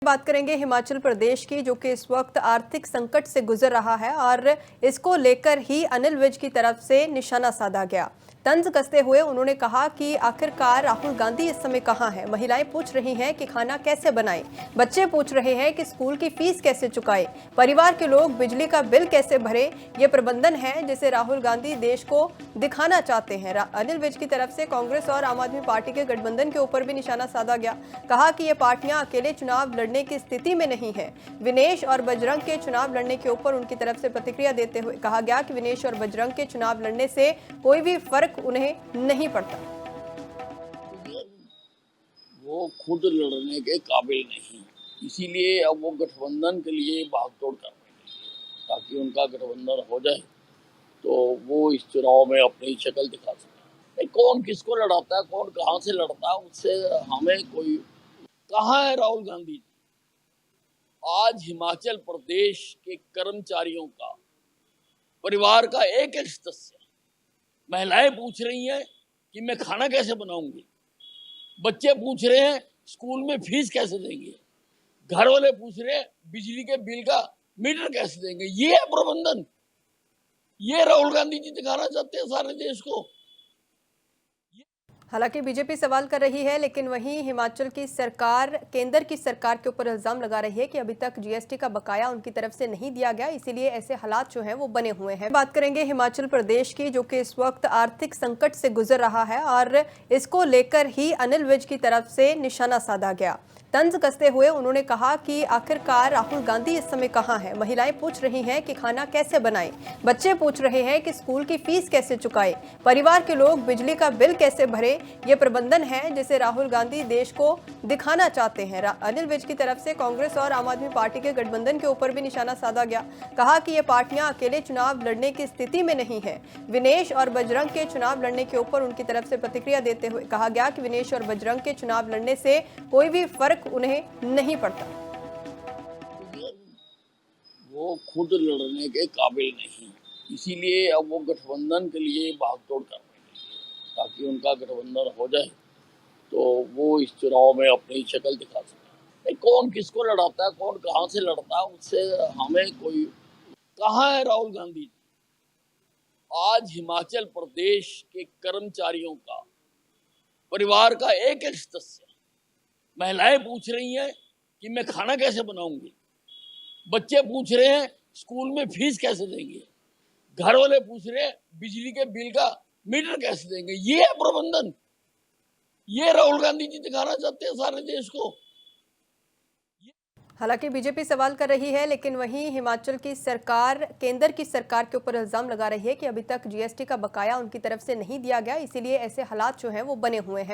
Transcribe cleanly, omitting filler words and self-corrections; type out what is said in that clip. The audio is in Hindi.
बात करेंगे हिमाचल प्रदेश की, जो कि इस वक्त आर्थिक संकट से गुजर रहा है और इसको लेकर ही अनिल विज की तरफ से निशाना साधा गया। तंज कसते हुए उन्होंने कहा कि आखिरकार राहुल गांधी इस समय कहां है। महिलाएं पूछ रही हैं कि खाना कैसे बनाएं, बच्चे पूछ रहे हैं कि स्कूल की फीस कैसे चुकाएं, परिवार के लोग बिजली का बिल कैसे भरें। ये प्रबंधन है जिसे राहुल गांधी देश को दिखाना चाहते हैं। अनिल विज की तरफ से कांग्रेस और आम आदमी पार्टी के गठबंधन के ऊपर भी निशाना साधा गया। कहा कि ये पार्टियां अकेले चुनाव लड़ने की स्थिति में नहीं है। विनेश और बजरंग के चुनाव लड़ने के ऊपर उनकी तरफ से प्रतिक्रिया देते हुए कहा गया कि विनेश और बजरंग के चुनाव लड़ने से कोई भी फर्क उन्हें नहीं पड़ता। वो खुद लड़ने के काबिल नहीं, इसीलिए अब वो गठबंधन के लिए भागदौड़ कर रहे हैं ताकि उनका गठबंधन हो जाए तो वो इस चुनाव में अपनी शक्ल दिखा सके। कौन किसको लड़ाता है, कौन कहाँ से लड़ता है, उससे हमें कोई। कहाँ है राहुल गांधी? आज हिमाचल प्रदेश के कर्मचारियों का, परिवार का एक एक सदस्य, महिलाएं पूछ रही हैं कि मैं खाना कैसे बनाऊंगी, बच्चे पूछ रहे हैं स्कूल में फीस कैसे देंगे, घर वाले पूछ रहे हैं बिजली के बिल का मीटर कैसे देंगे। ये है प्रबंधन, ये राहुल गांधी जी दिखाना चाहते हैं सारे देश को। हालांकि बीजेपी सवाल कर रही है, लेकिन वहीं हिमाचल की सरकार केंद्र की सरकार के ऊपर इल्जाम लगा रही है कि अभी तक जीएसटी का बकाया उनकी तरफ से नहीं दिया गया, इसीलिए ऐसे हालात जो हैं वो बने हुए हैं। बात करेंगे हिमाचल प्रदेश की, जो कि इस वक्त आर्थिक संकट से गुजर रहा है और इसको लेकर ही अनिल विज की तरफ से निशाना साधा गया। तंज कसते हुए उन्होंने कहा कि आखिरकार राहुल गांधी इस समय कहां है। महिलाएं पूछ रही हैं कि खाना कैसे बनाएं, बच्चे पूछ रहे हैं कि स्कूल की फीस कैसे चुकाएं, परिवार के लोग बिजली का बिल कैसे भरें। ये प्रबंधन है जिसे राहुल गांधी देश को दिखाना चाहते हैं। अनिल विज की तरफ से कांग्रेस और आम आदमी पार्टी के गठबंधन के ऊपर भी निशाना साधा गया। कहा कि ये पार्टियां अकेले चुनाव लड़ने की स्थिति में नहीं है। विनेश और बजरंग के चुनाव लड़ने के ऊपर उनकी तरफ से प्रतिक्रिया देते हुए कहा गया कि विनेश और बजरंग के चुनाव लड़ने से कोई भी फर्क उन्हें नहीं पड़ता। वो खुद लड़ने के काबिल नहीं, इसीलिए अब वो गठबंधन के लिए भागदौड़ कर रहे हैं ताकि उनका गठबंधन हो जाए तो वो इस चुनाव में अपनी शक्ल दिखा सके। कौन किसको लड़ाता है, कौन कहाँ से लड़ता है, उससे हमें कोई। कहाँ है राहुल गांधी? आज हिमाचल प्रदेश के कर्मचारियों का, परिवार का एक एक सदस्य, महिलाएं पूछ रही हैं कि मैं खाना कैसे बनाऊंगी, बच्चे पूछ रहे हैं स्कूल में फीस कैसे देंगे, घर वाले पूछ रहे हैं बिजली के बिल का मीटर कैसे देंगे। ये है प्रबंधन, ये राहुल गांधी जी दिखाना चाहते हैं सारे देश को। हालांकि बीजेपी सवाल कर रही है, लेकिन वहीं हिमाचल की सरकार केंद्र की सरकार के ऊपर इल्जाम लगा रही है कि अभी तक जीएसटी का बकाया उनकी तरफ से नहीं दिया गया, इसीलिए ऐसे हालात जो हैं वो बने हुए हैं।